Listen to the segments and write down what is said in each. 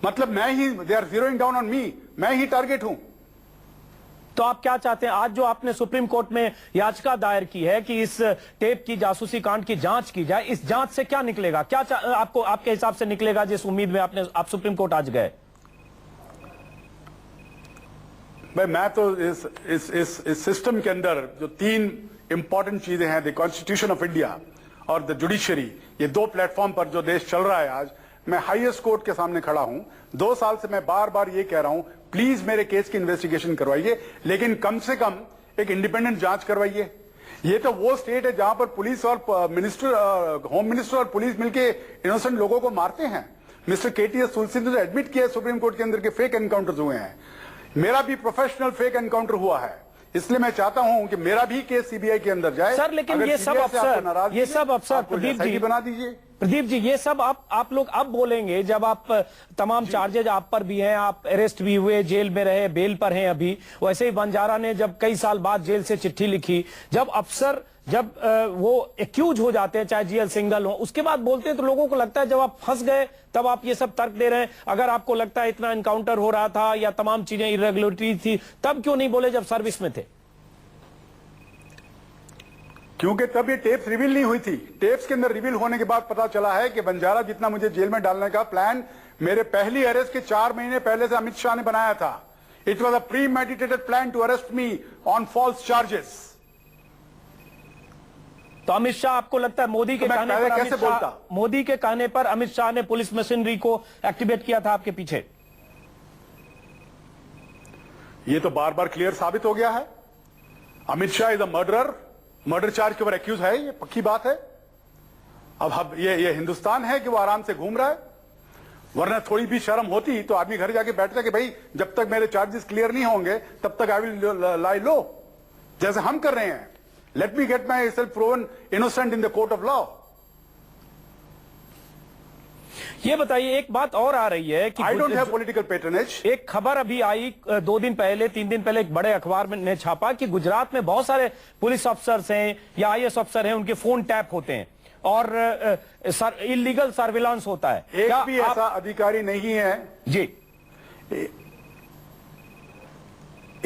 मतलब मैं ही, they are zeroing down on me, मैं ही टारगेट हूं। तो आप क्या चाहते हैं? आज जो आपने सुप्रीम कोर्ट में याचिका दायर की है कि इस टेप की जासूसी कांड की जांच की जाए, इस जांच से क्या निकलेगा? क्या आपको आपके हिसाब से निकलेगा जिस उम्मीद में आप सुप्रीम कोर्ट आज गए? भाई मैं तो इस सिस्टम के अंदर जो 3 इंपॉर्टेंट चीजें हैं, द कॉन्स्टिट्यूशन ऑफ इंडिया और द जुडिशरी, ये 2 प्लेटफॉर्म पर जो देश चल रहा है आज, मैं हाईएस्ट कोर्ट के सामने खड़ा हूं। 2 साल से मैं बार बार ये कह रहा हूं, प्लीज मेरे केस की इन्वेस्टिगेशन करवाइए, लेकिन कम से कम एक इंडिपेंडेंट जांच करवाइए। ये तो वो स्टेट है जहां पर पुलिस और होम मिनिस्टर और पुलिस मिलके इनोसेंट लोगों को मारते हैं। मिस्टर केटीएस तुलसी ने एडमिट किया सुप्रीम कोर्ट के अंदर के फेक एनकाउंटर्स हुए हैं। मेरा भी प्रोफेशनल फेक एनकाउंटर हुआ है, इसलिए मैं चाहता हूं कि मेरा भी केस सीबीआई के अंदर जाए। सर लेकिन ये सब अफसर प्रदीप जी बना दीजिए। प्रदीप जी, ये सब आप लोग अब बोलेंगे जब आप तमाम चार्जेज आप पर भी हैं, आप अरेस्ट भी हुए, जेल में रहे, बेल पर हैं अभी। वैसे ही बंजारा ने जब कई साल बाद जेल से चिट्ठी लिखी, जब अफसर जब वो एक्यूज हो जाते हैं, चाहे जीएल सिंघल हो, उसके बाद बोलते हैं तो लोगों को लगता है जब आप फंस गए तब आप ये सब तर्क दे रहे हैं। अगर आपको लगता है इतना एनकाउंटर हो रहा था या तमाम चीजें इरेगुलरिटी थी, तब क्यों नहीं बोले जब सर्विस में थे? क्योंकि तब ये टेप्स रिवील नहीं हुई थी। टेप्स के अंदर रिवील होने के बाद पता चला है कि बंजारा जितना मुझे जेल में डालने का प्लान मेरे पहली अरेस्ट के 4 महीने पहले से अमित शाह ने बनाया था। It was a pre meditated plan to arrest me on false charges. तो अमित शाह, आपको लगता है मोदी के कहने पर मोदी के कहने पर अमित शाह ने पुलिस मशीनरी को एक्टिवेट किया था आपके पीछे? ये तो बार बार क्लियर साबित हो गया है। Amit Shah is a murder charge के ऊपर एक्यूज है, ये पक्की बात है। अब ये हिंदुस्तान है कि वो आराम से घूम रहा है, वरना थोड़ी भी शर्म होती तो आदमी घर जाके बैठता कि भाई जब तक मेरे चार्जेस क्लियर नहीं होंगे तब तक आई विल लाई लो, जैसे हम कर रहे हैं। Let me get my self proven innocent in the court of law. ये बताइए, एक बात और आ रही है कि I don't have political patronage. एक खबर अभी आई 2 दिन पहले, 3 दिन पहले, एक बड़े अखबार में ने छापा कि गुजरात में बहुत सारे पुलिस अफसर्स हैं या आईएएस अफसर हैं, उनके फोन टैप होते हैं और इलीगल सर्विलांस होता है। एक भी ऐसा अधिकारी नहीं है जी,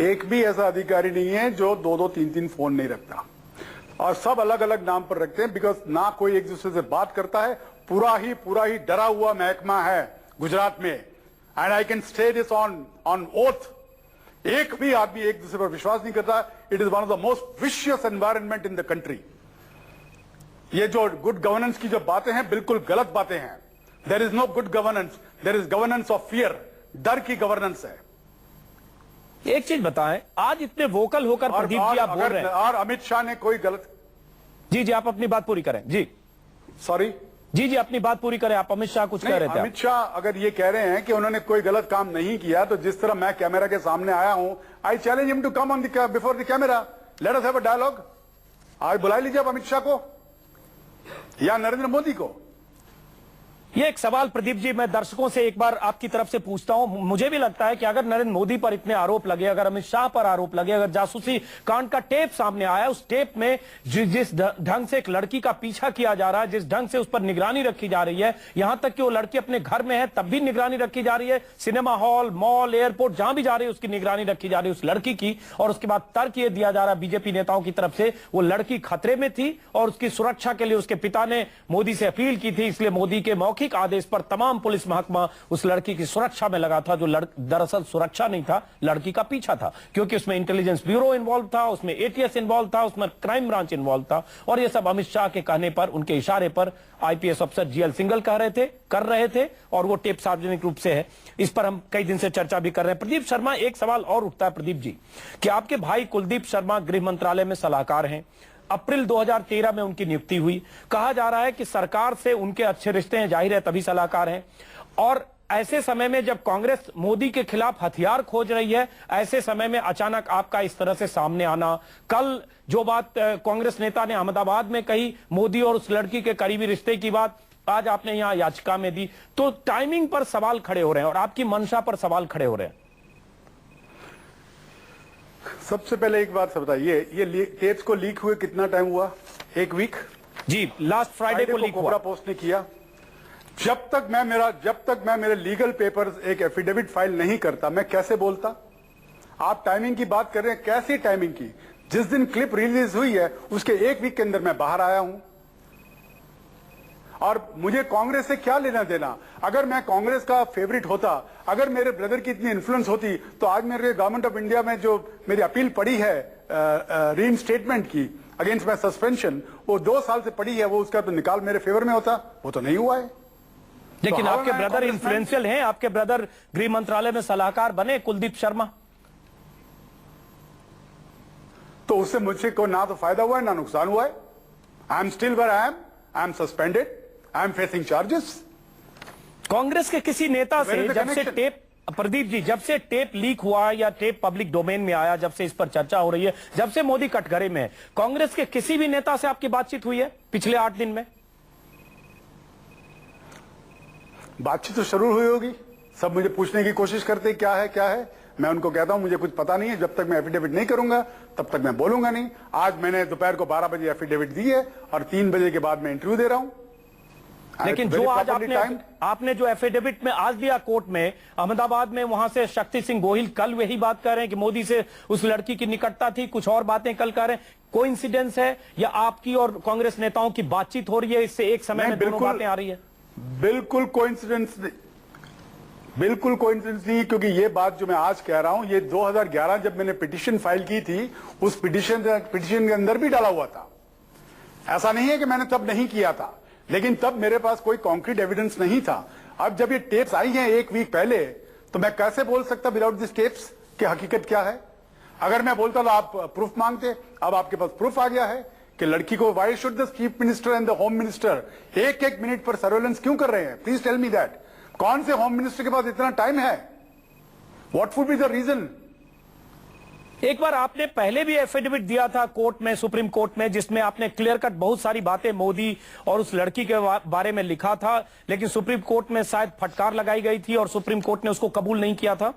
एक भी ऐसा अधिकारी नहीं है जो 2-2, 3-3 फोन नहीं रखता, और सब अलग अलग नाम पर रखते हैं। बिकॉज ना कोई एक दूसरे से बात करता है, पूरा ही डरा हुआ महकमा है गुजरात में। And I can stay this on oath. एक भी आदमी एक दूसरे पर विश्वास नहीं करता। It is one of the most vicious environment in the country. ये जो गुड गवर्नेंस की जो बातें हैं, बिल्कुल गलत बातें हैं। There is no good governance, there is governance of fear. डर की गवर्नेंस है। एक चीज बताएं, आज इतने वोकल होकर प्रदीप जी आप बोल रहे हैं, और अमित शाह ने कोई गलत। जी आप अपनी बात पूरी करें। जी सॉरी, जी अपनी बात पूरी करें। आप अमित शाह कुछ कह रहे थे। अमित शाह अगर ये कह रहे हैं कि उन्होंने कोई गलत काम नहीं किया, तो जिस तरह मैं कैमरा के सामने आया हूं, I challenge him to come on before the camera, let us have a dialogue. आज बुला लीजिए आप अमित शाह को या नरेंद्र मोदी को। ये एक सवाल प्रदीप जी मैं दर्शकों से एक बार आपकी तरफ से पूछता हूं। मुझे भी लगता है कि अगर नरेंद्र मोदी पर इतने आरोप लगे, अगर अमित शाह पर आरोप लगे, अगर जासूसी कांड का टेप सामने आया, उस टेप में जिस ढंग से एक लड़की का पीछा किया जा रहा है, जिस ढंग से उस पर निगरानी रखी जा रही है, यहां तक कि वो लड़की अपने घर में है तब भी निगरानी रखी जा रही है, सिनेमा हॉल, मॉल, एयरपोर्ट जहां भी जा रही है उसकी निगरानी रखी जा रही है उस लड़की की। और उसके बाद तर्क ये दिया जा रहा है बीजेपी नेताओं की तरफ से, वो लड़की खतरे में थी और उसकी सुरक्षा के लिए उसके पिता ने मोदी से अपील की थी, इसलिए मोदी के मौखिक आदेश पर तमाम पुलिस महकमा उस लड़की की सुरक्षा में लगा था, जो दरअसल सुरक्षा नहीं था, लड़की का पीछा था। क्योंकि उसमें इंटेलिजेंस ब्यूरो इन्वॉल्व था, उसमें एटीएस इन्वॉल्व था, उसमें क्राइम ब्रांच इन्वॉल्व था। और ये सब अमित शाह के कहने पर, उनके इशारे पर आईपीएस अफसर जीएल सिंघल कर रहे थे और वो टेप सार्वजनिक रूप से है। इस पर हम कई दिन से चर्चा भी कर रहे हैं। प्रदीप शर्मा, एक सवाल और उठता है प्रदीप जी कि आपके भाई कुलदीप शर्मा गृह मंत्रालय में सलाहकार हैं। अप्रैल 2013 में उनकी नियुक्ति हुई। कहा जा रहा है कि सरकार से उनके अच्छे रिश्ते हैं, जाहिर है तभी सलाहकार हैं। और ऐसे समय में जब कांग्रेस मोदी के खिलाफ हथियार खोज रही है, ऐसे समय में अचानक आपका इस तरह से सामने आना, कल जो बात कांग्रेस नेता ने अहमदाबाद में कही, मोदी और उस लड़की के करीबी रिश्ते की बात, आज आपने यहां याचिका में दी, तो टाइमिंग पर सवाल खड़े हो रहे हैं और आपकी मंशा पर सवाल खड़े हो रहे हैं। सबसे पहले एक बात बताइए, ये टेप्स को लीक हुए कितना टाइम हुआ? 1 वीक। जी, लास्ट फ्राइडे को लीक हुआ। पोस्ट ने किया। जब तक मैं मेरे लीगल पेपर्स एक एफिडेविट फाइल नहीं करता, मैं कैसे बोलता? आप टाइमिंग की बात कर रहे हैं, कैसी टाइमिंग की? जिस दिन क्लिप रिलीज हुई है उसके एक वीक के अंदर मैं बाहर आया हूं। और मुझे कांग्रेस से क्या लेना देना? अगर मैं कांग्रेस का फेवरेट होता, अगर मेरे ब्रदर की इतनी इन्फ्लुएंस होती, तो आज मेरे गवर्नमेंट ऑफ इंडिया में जो मेरी अपील पड़ी है रीइंस्टेटमेंट की अगेंस्ट माय सस्पेंशन, वो 2 साल से पड़ी है, वो उसका तो निकाल मेरे फेवर में होता, वो तो नहीं हुआ है। लेकिन तो आपके ब्रदर इन्फ्लुएंशियल हैं, आपके ब्रदर गृह मंत्रालय में सलाहकार बने, कुलदीप शर्मा। तो उससे मुझसे को ना तो फायदा हुआ है ना नुकसान हुआ है। I am still where I am suspended, I am facing charges. Congress के किसी नेता से जब से टेप, प्रदीप जी, जब से टेप लीक हुआ या टेप पब्लिक डोमेन में आया, जब से इस पर चर्चा हो रही है, जब से मोदी कटघरे में है, कांग्रेस के किसी भी नेता से आपकी बातचीत हुई है पिछले 8 दिन में? बातचीत तो जरूर हुई होगी। सब मुझे पूछने की कोशिश करते क्या है। मैं उनको कहता हूं मुझे कुछ पता नहीं है, जब तक मैं एफिडेविट नहीं करूंगा तब तक मैं बोलूंगा नहीं। आज मैंने दोपहर को 12 बजे एफिडेविट दी है और 3 बजे के बाद मैं इंटरव्यू दे रहा हूं। लेकिन जो आज आपने जो एफिडेविट में आज दिया कोर्ट में अहमदाबाद में, वहां से शक्ति सिंह गोहिल कल वही बात कर रहे हैं कि मोदी से उस लड़की की निकटता थी, कुछ और बातें कल कर रहे हैं। कोइंसिडेंस है या आपकी और कांग्रेस नेताओं की बातचीत हो रही है, इससे एक समय में दोनों बातें आ रही है? बिल्कुल कोइंसिडेंस नहीं, क्योंकि ये बात जो मैं आज कह रहा हूं, ये 2011 जब मैंने पिटीशन फाइल की थी, उस पिटीशन के अंदर भी डाला हुआ था। ऐसा नहीं है कि मैंने तब नहीं किया था, लेकिन तब मेरे पास कोई कॉन्क्रीट एविडेंस नहीं था। अब जब ये टेप्स आई हैं 1 वीक पहले, तो मैं कैसे बोल सकता विदाउट दिस टेप्स कि हकीकत क्या है? अगर मैं बोलता तो आप प्रूफ मांगते। अब आपके पास प्रूफ आ गया है कि लड़की को why should the chief minister and the home minister 1-1 minute पर सर्वेलेंस क्यों कर रहे हैं? Please tell me that. कौन से होम मिनिस्टर के पास इतना टाइम है? What would be the reason? एक बार आपने पहले भी एफिडेविट दिया था कोर्ट में, सुप्रीम कोर्ट में, जिसमें आपने क्लियर कट बहुत सारी बातें मोदी और उस लड़की के बारे में लिखा था, लेकिन सुप्रीम कोर्ट में शायद फटकार लगाई गई थी और सुप्रीम कोर्ट ने उसको कबूल नहीं किया था।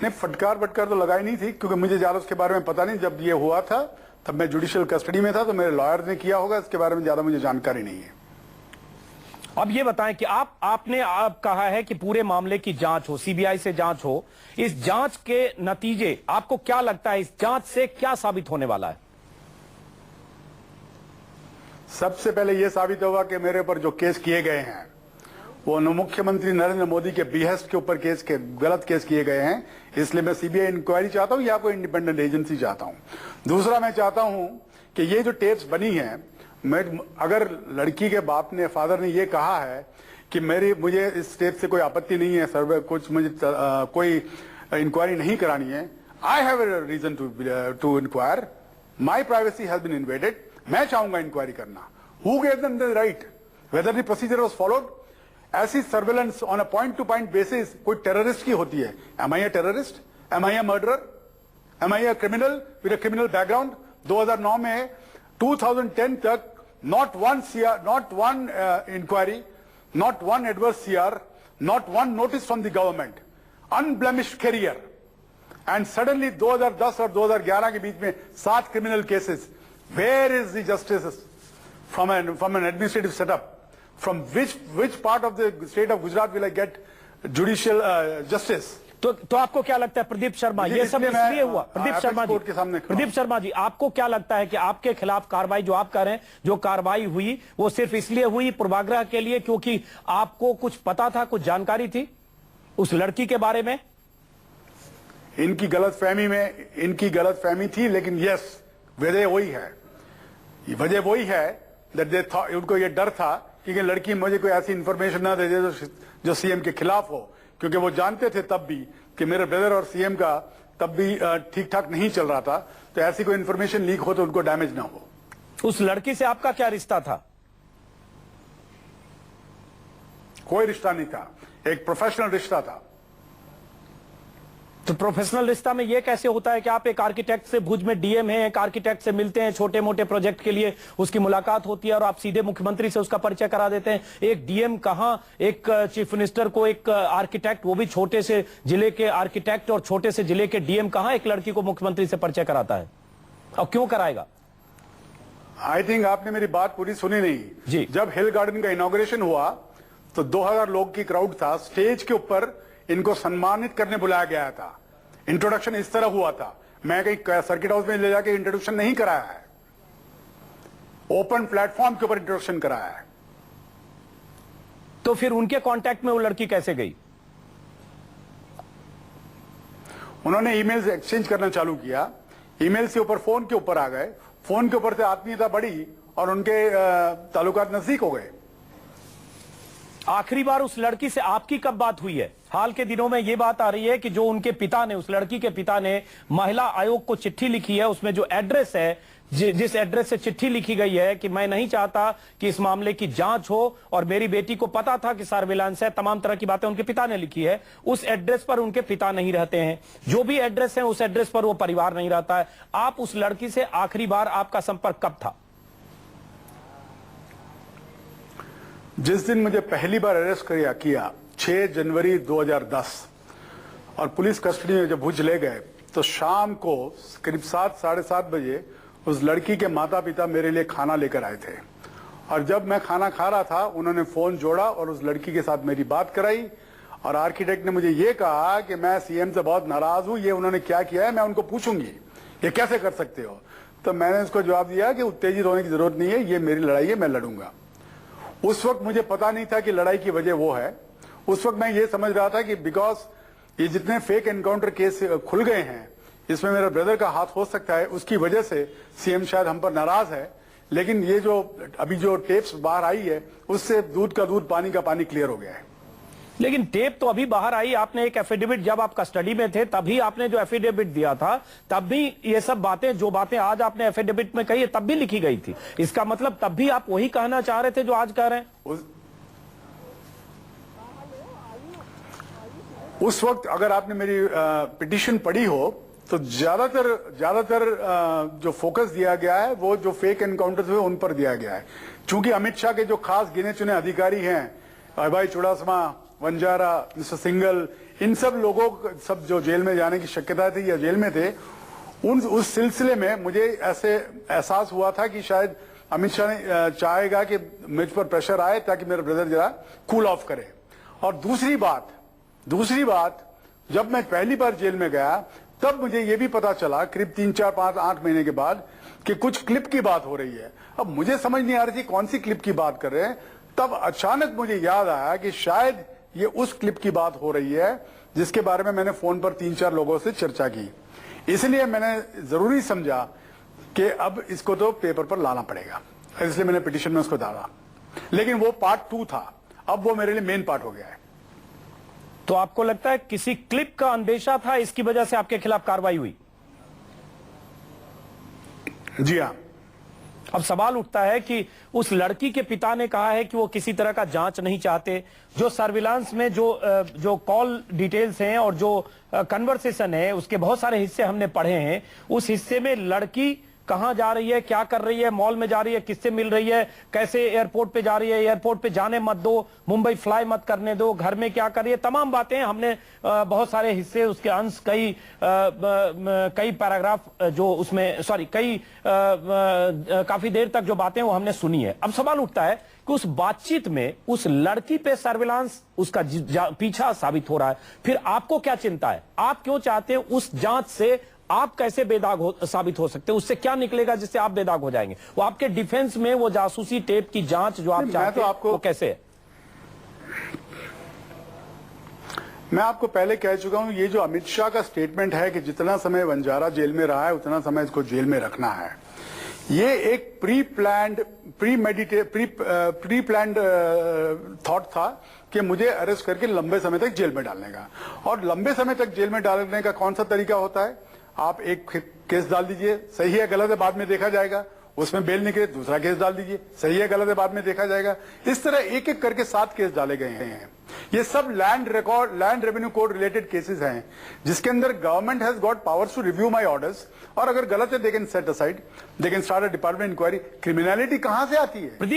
नहीं, फटकार तो लगाई नहीं थी, क्योंकि मुझे ज्यादा उसके बारे में पता नहीं। जब ये हुआ था तब मैं जुडिशियल कस्टडी में था, तो मेरे लॉयर ने किया होगा, इसके बारे में ज्यादा मुझे जानकारी नहीं है। अब ये बताएं कि आपने कहा है कि पूरे मामले की जांच हो, सीबीआई से जांच हो। इस जांच के नतीजे आपको क्या लगता है, इस जांच से क्या साबित होने वाला है? सबसे पहले यह साबित होगा कि मेरे ऊपर जो केस किए गए हैं वो मुख्यमंत्री नरेंद्र मोदी के बिहेस्ट के ऊपर गलत केस किए गए हैं। इसलिए मैं सीबीआई इंक्वायरी चाहता हूं या कोई इंडिपेंडेंट एजेंसी चाहता हूं। दूसरा, मैं चाहता हूं कि ये जो टेप्स बनी हैं, अगर लड़की के बाप ने, फादर ने ये कहा है कि मुझे इस टेप से कोई आपत्ति नहीं है, सर्वे कुछ मुझे कोई इंक्वायरी नहीं करानी है, I have a reason to inquire, my privacy has been invaded, मैं चाहूंगा इंक्वायरी करना। Who gave them the right, whether the procedure was followed? ऐसी surveillance on a point to point basis कोई टेररिस्ट की होती है। Am I a terrorist? Am I a murderer? Am I a criminal with a criminal background? 2009 में 2010 तक not one inquiry, not one adverse CR, not one notice from the government, unblemished career, and suddenly 2010 और 2011 के बीच में 7 criminal cases. Where is the justice from an administrative setup? From which part of the state of Gujarat will I get judicial justice? तो आपको क्या लगता है प्रदीप शर्मा, ये सब इसलिए हुआ? प्रदीप शर्मा जी, आपको क्या लगता है कि आपके खिलाफ कार्रवाई जो आप कर रहे हैं, जो कार्रवाई हुई वो सिर्फ इसलिए हुई पूर्वाग्रह के लिए, क्योंकि आपको कुछ पता था, कुछ जानकारी थी उस लड़की के बारे में? इनकी गलतफहमी थी, लेकिन यस, वजह वही है दैट उनको ये डर था कि लड़की मुझे कोई ऐसी इंफॉर्मेशन ना दे दे जो सीएम के खिलाफ हो, क्योंकि वो जानते थे तब भी कि मेरे ब्रदर और सीएम का तब भी ठीक ठाक नहीं चल रहा था, तो ऐसी कोई इंफॉर्मेशन लीक हो तो उनको डैमेज ना हो। उस लड़की से आपका क्या रिश्ता था? कोई रिश्ता नहीं था, एक प्रोफेशनल रिश्ता था। तो प्रोफेशनल रिश्ता में यह कैसे होता है कि आप एक आर्किटेक्ट से, भुज में डीएम है, एक आर्किटेक्ट से मिलते हैं, छोटे मोटे प्रोजेक्ट के लिए उसकी मुलाकात होती है और आप सीधे मुख्यमंत्री से उसका परिचय करा देते हैं? एक डीएम कहां एक चीफ मिनिस्टर को, एक आर्किटेक्ट, वो भी छोटे से जिले के आर्किटेक्ट और छोटे से जिले के डीएम, कहां एक लड़की को मुख्यमंत्री से परिचय कराता है और क्यों कराएगा? आई थिंक आपने मेरी बात पूरी सुनी नहीं जी। जब हिल गार्डन का इनॉग्रेशन हुआ तो 2000 लोग की क्राउड था, स्टेज के ऊपर इनको सम्मानित करने बुलाया गया था। इंट्रोडक्शन इस तरह हुआ था, मैं कहीं सर्किट हाउस में ले जाके इंट्रोडक्शन नहीं कराया है, ओपन प्लेटफॉर्म के ऊपर इंट्रोडक्शन कराया है। तो फिर उनके कांटेक्ट में वो लड़की कैसे गई? उन्होंने ईमेल से एक्सचेंज करना चालू किया, ईमेल से ऊपर फोन के ऊपर आ गए, फोन के ऊपर से आत्मीयता बढ़ी और उनके ताल्लुकात नजदीक हो गए। आखिरी बार उस लड़की से आपकी कब बात हुई है? हाल के दिनों में यह बात आ रही है कि जो उनके पिता ने, उस लड़की के पिता ने महिला आयोग को चिट्ठी लिखी है, उसमें जो एड्रेस है, जिस एड्रेस से चिट्ठी लिखी गई है कि मैं नहीं चाहता कि इस मामले की जांच हो और मेरी बेटी को पता था कि सर्विलांस है, तमाम तरह की बातें उनके पिता ने लिखी है। उस एड्रेस पर उनके पिता नहीं रहते हैं, जो भी एड्रेस है उस एड्रेस पर वो परिवार नहीं रहता है। आप उस लड़की से आखिरी बार आपका संपर्क कब था? जिस दिन मुझे पहली बार अरेस्ट किया 6 जनवरी 2010 और पुलिस कस्टडी में जब भुज ले गए तो शाम को करीब 7 साढ़े 7 बजे उस लड़की के माता पिता मेरे लिए खाना लेकर आए थे और जब मैं खाना खा रहा था उन्होंने फोन जोड़ा और उस लड़की के साथ मेरी बात कराई और आर्किटेक्ट ने मुझे ये कहा कि मैं सीएम से बहुत नाराज हूं, ये उन्होंने क्या किया है मैं उनको पूछूंगी, ये कैसे कर सकते हो। तो मैंने उसको जवाब दिया कि उत्तेजित होने की जरूरत नहीं है, ये मेरी लड़ाई है, मैं लड़ूंगा। उस वक्त मुझे पता नहीं था कि लड़ाई की वजह वो है। उस वक्त मैं ये समझ रहा था कि बिकॉज ये जितने फेक एनकाउंटर केस खुल गए हैं इसमें मेरे ब्रदर का हाथ हो सकता है, उसकी वजह से सीएम शायद हम पर नाराज है। लेकिन ये जो अभी जो टेप्स बाहर आई है उससे दूध का दूध पानी का पानी क्लियर हो गया है। लेकिन टेप तो अभी बाहर आई, आपने एक एफिडेविट, जब आप कस्टडी में थे तभी आपने जो एफिडेविट दिया था तब भी ये सब बातें, जो बातें आज आपने एफिडेविट में कही है तब भी लिखी गई थी। इसका मतलब तब भी आप वही कहना चाह रहे थे जो आज कह रहे हैं? उस वक्त अगर आपने मेरी पिटीशन पढ़ी हो तो ज्यादातर जो फोकस दिया गया है वो जो फेक एनकाउंटर्स हुए उन पर दिया गया है। चूंकि अमित शाह के जो खास गिने चुने अधिकारी हैं, अभय चुड़ासमा, वंजारा, मिस्टर सिंगल, इन सब लोगों सब जो जेल में जाने की शक्यता थी या जेल में थे, उस सिलसिले में मुझे ऐसे एहसास हुआ था कि शायद अमित शाह ने चाहेगा कि मुझ पर प्रेशर आए ताकि मेरा ब्रदर जरा कूल ऑफ करे। और दूसरी बात जब मैं पहली बार जेल में गया तब मुझे यह भी पता चला करीब 3, 4, 5, 8 महीने के बाद कि कुछ क्लिप की बात हो रही है। अब मुझे समझ नहीं आ रही थी कौन सी क्लिप की बात कर रहे हैं। तब अचानक मुझे याद आया कि शायद ये उस क्लिप की बात हो रही है जिसके बारे में मैंने फोन पर 3-4 लोगों से चर्चा की। इसलिए मैंने जरूरी समझा कि अब इसको तो पेपर पर लाना पड़ेगा, इसलिए मैंने पिटीशन में उसको डाला। लेकिन वो पार्ट 2 था, अब वो मेरे लिए मेन पार्ट हो गया है। तो आपको लगता है किसी क्लिप का अंदेशा था, इसकी वजह से आपके खिलाफ कार्रवाई हुई? जी हाँ। अब सवाल उठता है कि उस लड़की के पिता ने कहा है कि वो किसी तरह का जांच नहीं चाहते। जो सर्विलांस में जो कॉल डिटेल्स हैं और जो कन्वर्सेशन है उसके बहुत सारे हिस्से हमने पढ़े हैं। उस हिस्से में लड़की कहां जा रही है, क्या कर रही है, मॉल में जा रही है, किससे मिल रही है, कैसे एयरपोर्ट पे जा रही है, एयरपोर्ट पे जाने मत दो, मुंबई फ्लाई मत करने दो, घर में क्या कर रही है, तमाम बातें हमने बहुत सारे हिस्से, उसके अंश, कई पैराग्राफ जो उसमें, काफी देर तक जो बातें वो हमने सुनी है। अब सवाल उठता है कि उस बातचीत में उस लड़की पे सर्विलांस, उसका पीछा साबित हो रहा है, फिर आपको क्या चिंता है? आप क्यों चाहते हैं उस जांच से आप कैसे बेदाग साबित हो सकते हैं? उससे क्या निकलेगा जिससे आप बेदाग हो जाएंगे? वो आपके डिफेंस में वो जासूसी टेप की जांच जो आप चाहते हैं वो कैसे है? मैं आपको पहले कह चुका हूं, ये जो अमित शाह का स्टेटमेंट है कि जितना समय वंजारा जेल में रहा है उतना समय इसको जेल में रखना है, ये एक प्री प्लान्ड थॉट था कि मुझे अरेस्ट करके लंबे समय तक जेल में डालने का। और लंबे समय तक जेल में डालने का कौन सा तरीका होता है? आप एक केस डाल दीजिए, सही है गलत है बाद में देखा जाएगा, उसमें बेल निकले दूसरा केस डाल दीजिए, सही है गलत है बाद में देखा जाएगा। इस तरह एक एक करके 7 केस डाले गए हैं। ये सब land revenue code related cases हैं जिसके अंदर government has got powers to review my orders, और अगर गलत है they can set aside, they can start a department inquiry. Criminality कहां से आती है? प्रदीप